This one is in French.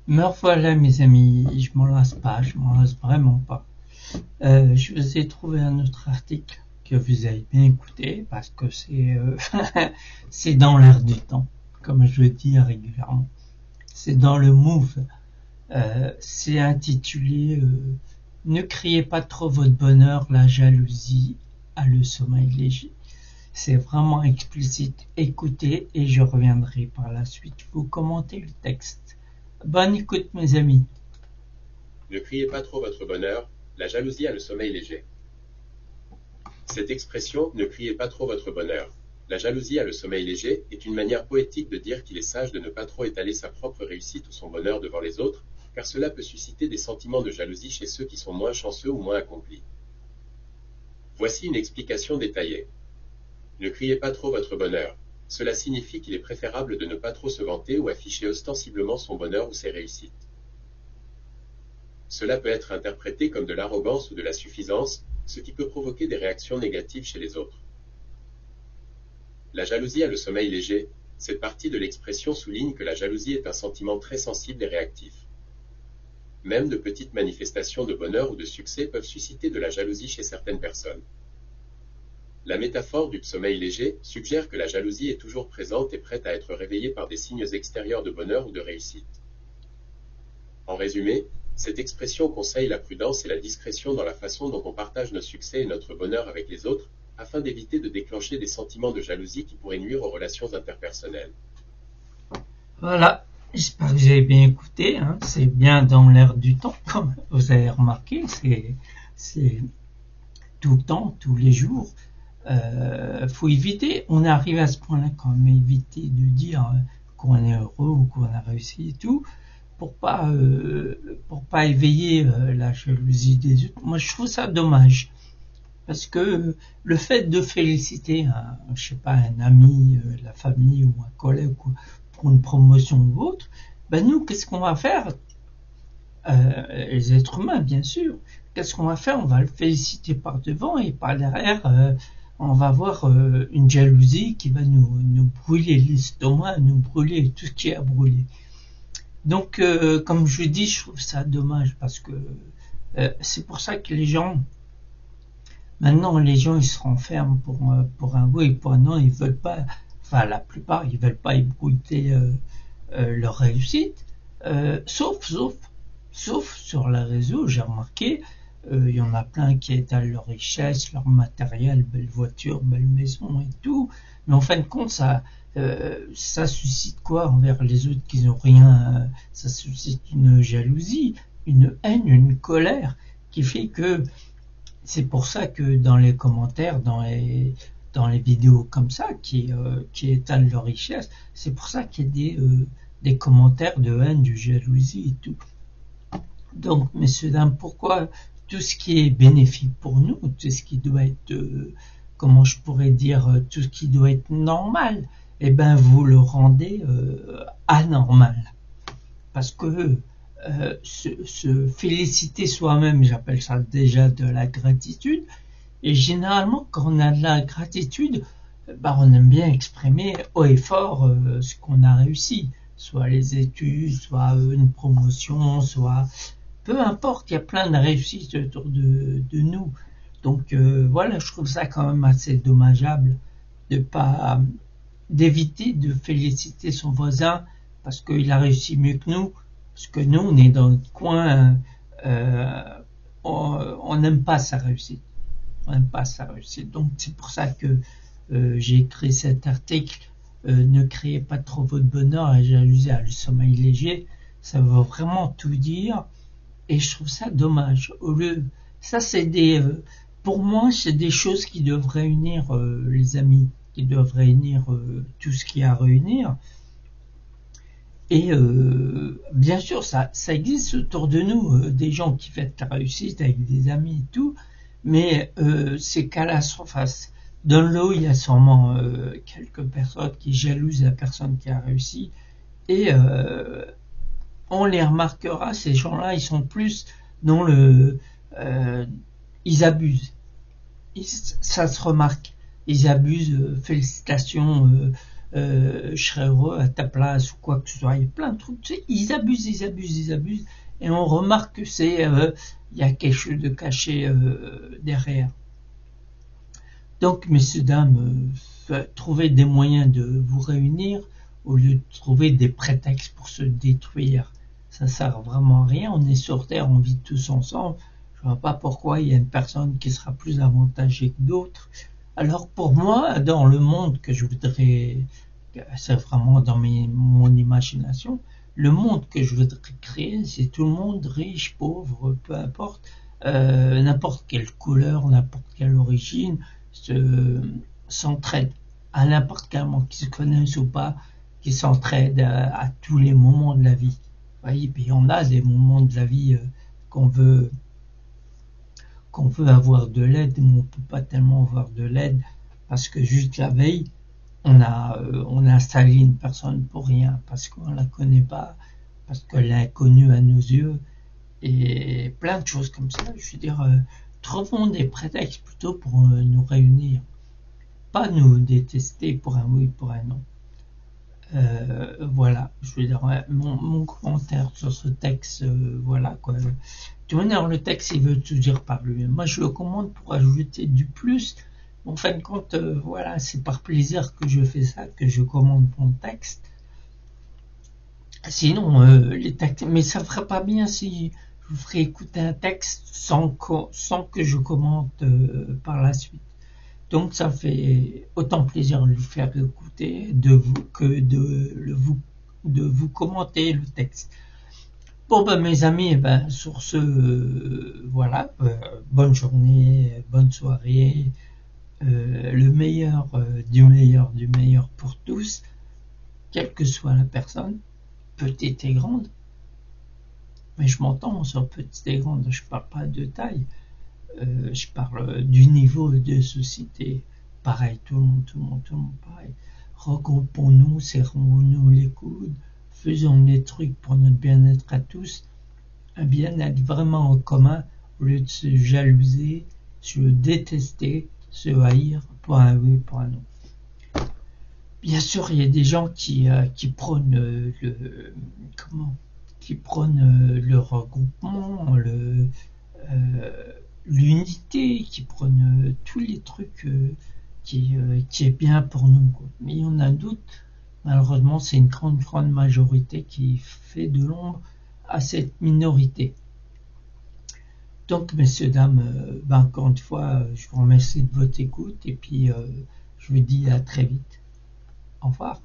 Me revoilà mes amis, je m'en lasse pas, je m'en lasse vraiment pas. Je vous ai trouvé un autre article que vous avez bien écouté parce que c'est dans l'air du temps, comme je le dis régulièrement. C'est dans le move. C'est intitulé Ne criez pas trop votre bonheur, la jalousie a le sommeil léger. C'est vraiment explicite. Écoutez et je reviendrai par la suite vous commenter le texte. Bonne écoute mes amis. Ne criez pas trop votre bonheur, la jalousie a le sommeil léger. Cette expression « ne criez pas trop votre bonheur, la jalousie a le sommeil léger » est une manière poétique de dire qu'il est sage de ne pas trop étaler sa propre réussite ou son bonheur devant les autres, car cela peut susciter des sentiments de jalousie chez ceux qui sont moins chanceux ou moins accomplis. Voici une explication détaillée. Ne criez pas trop votre bonheur. Cela signifie qu'il est préférable de ne pas trop se vanter ou afficher ostensiblement son bonheur ou ses réussites. Cela peut être interprété comme de l'arrogance ou de la suffisance, ce qui peut provoquer des réactions négatives chez les autres. La jalousie a le sommeil léger. Cette partie de l'expression souligne que la jalousie est un sentiment très sensible et réactif. Même de petites manifestations de bonheur ou de succès peuvent susciter de la jalousie chez certaines personnes. La métaphore du sommeil léger suggère que la jalousie est toujours présente et prête à être réveillée par des signes extérieurs de bonheur ou de réussite. En résumé, cette expression conseille la prudence et la discrétion dans la façon dont on partage nos succès et notre bonheur avec les autres, afin d'éviter de déclencher des sentiments de jalousie qui pourraient nuire aux relations interpersonnelles. Voilà, j'espère que vous avez bien écouté, hein. C'est bien dans l'air du temps, comme vous avez remarqué, c'est tout le temps, tous les jours. Faut éviter, on est arrivé à ce point-là quand même, éviter de dire qu'on est heureux ou qu'on a réussi et tout, pour pas éveiller la jalousie des autres. Moi, je trouve ça dommage. Parce que le fait de féliciter je sais pas, un ami, la famille ou un collègue pour une promotion ou autre, ben nous, qu'est-ce qu'on va faire les êtres humains, bien sûr. Qu'est-ce qu'on va faire? On va le féliciter par devant et par derrière, on va avoir une jalousie qui va nous brûler l'estomac, nous brûler tout ce qui est à brûler. Donc, comme je dis, je trouve ça dommage parce que c'est pour ça que maintenant, les gens, ils se renferment pour un oui et pour un non, ils veulent pas, enfin, la plupart, ils veulent pas ébruiter leur réussite, sauf sur les réseaux, j'ai remarqué, il y en a plein qui étalent leur richesse, leur matériel, belle voiture, belle maison et tout, mais en fin de compte, ça suscite quoi envers les autres qui n'ont rien, ça suscite une jalousie, une haine, une colère, qui fait que c'est pour ça que dans les commentaires, dans les vidéos comme ça, qui étalent leur richesse, c'est pour ça qu'il y a des commentaires de haine, de jalousie et tout. Donc, messieurs, dames, pourquoi tout ce qui est bénéfique pour nous, tout ce qui doit être, comment je pourrais dire, tout ce qui doit être normal, eh ben, vous le rendez anormal. Parce que se féliciter soi-même, j'appelle ça déjà de la gratitude. Et généralement, quand on a de la gratitude, on aime bien exprimer haut et fort ce qu'on a réussi. Soit les études, soit une promotion, soit... Peu importe, il y a plein de réussites autour de nous. Donc voilà, je trouve ça quand même assez dommageable d'éviter de féliciter son voisin parce qu'il a réussi mieux que nous. Parce que nous, on est dans notre coin, on n'aime pas sa réussite. On n'aime pas sa réussite. Donc c'est pour ça que j'ai écrit cet article. Ne créez pas trop votre bonheur et jalousie à le sommeil léger. Ça veut vraiment tout dire. Et je trouve ça dommage. Ça c'est pour moi, c'est des choses qui doivent réunir les amis, qui doivent réunir tout ce qu'il y a à réunir. Et bien sûr, ça existe autour de nous, des gens qui fêtent la réussite avec des amis et tout, mais c'est qu'à la surface. Dans l'eau, il y a sûrement quelques personnes qui jalousent la personne qui a réussi, et on les remarquera, ces gens-là, ils sont plus dans ils abusent. Ça se remarque. Ils abusent, félicitations, je serais heureux à ta place ou quoi que ce soit. Il y a plein de trucs, tu sais, ils abusent, et on remarque que il y a quelque chose de caché derrière. Donc, messieurs, dames, trouvez des moyens de vous réunir au lieu de trouver des prétextes pour se détruire. Ça sert vraiment à rien. On est sur Terre, on vit tous ensemble. Je vois pas pourquoi il y a une personne qui sera plus avantagée que d'autres. Alors pour moi, dans le monde que je voudrais, c'est vraiment dans mon imagination, le monde que je voudrais créer, c'est tout le monde, riche, pauvre, peu importe, n'importe quelle couleur, n'importe quelle origine, s'entraide à n'importe quel moment, qu'ils se connaissent ou pas, qui s'entraident à tous les moments de la vie. Vous voyez, puis on a des moments de la vie qu'on veut avoir de l'aide, mais on peut pas tellement avoir de l'aide parce que juste la veille, on a installé une personne pour rien, parce qu'on la connaît pas, parce qu'elle est inconnue à nos yeux, et plein de choses comme ça. Je veux dire, trouvons des prétextes plutôt pour nous réunir, pas nous détester pour un oui, pour un non. Voilà, je veux dire, mon commentaire sur ce texte, voilà quoi. De toute manière, le texte, il veut tout dire par lui-même. Moi, je le commande pour ajouter du plus. En fin de compte, voilà, c'est par plaisir que je fais ça, que je commande mon texte. Sinon, les textes, mais ça ferait pas bien si je vous ferais écouter un texte sans que je commente par la suite. Donc ça fait autant plaisir de lui faire écouter que de vous commenter le texte. Bon ben mes amis, ben sur ce, voilà, bonne journée, bonne soirée, le meilleur du meilleur pour tous, quelle que soit la personne, petite et grande. Mais je m'entends sur petite et grande, je parle pas de taille. Je parle du niveau de société. Pareil, tout le monde pareil. Regroupons-nous, serrons-nous les coudes, faisons des trucs pour notre bien-être à tous, un bien-être vraiment en commun, au lieu de se jalouser, se détester, se haïr pour un oui, pour un non. Bien sûr, il y a des gens qui prônent le regroupement, l'unité, qui prône tous les trucs qui est bien pour nous. Mais il y en a d'autres, malheureusement, c'est une grande majorité qui fait de l'ombre à cette minorité. Donc, messieurs, dames, encore une fois, je vous remercie de votre écoute et puis je vous dis à très vite. Au revoir.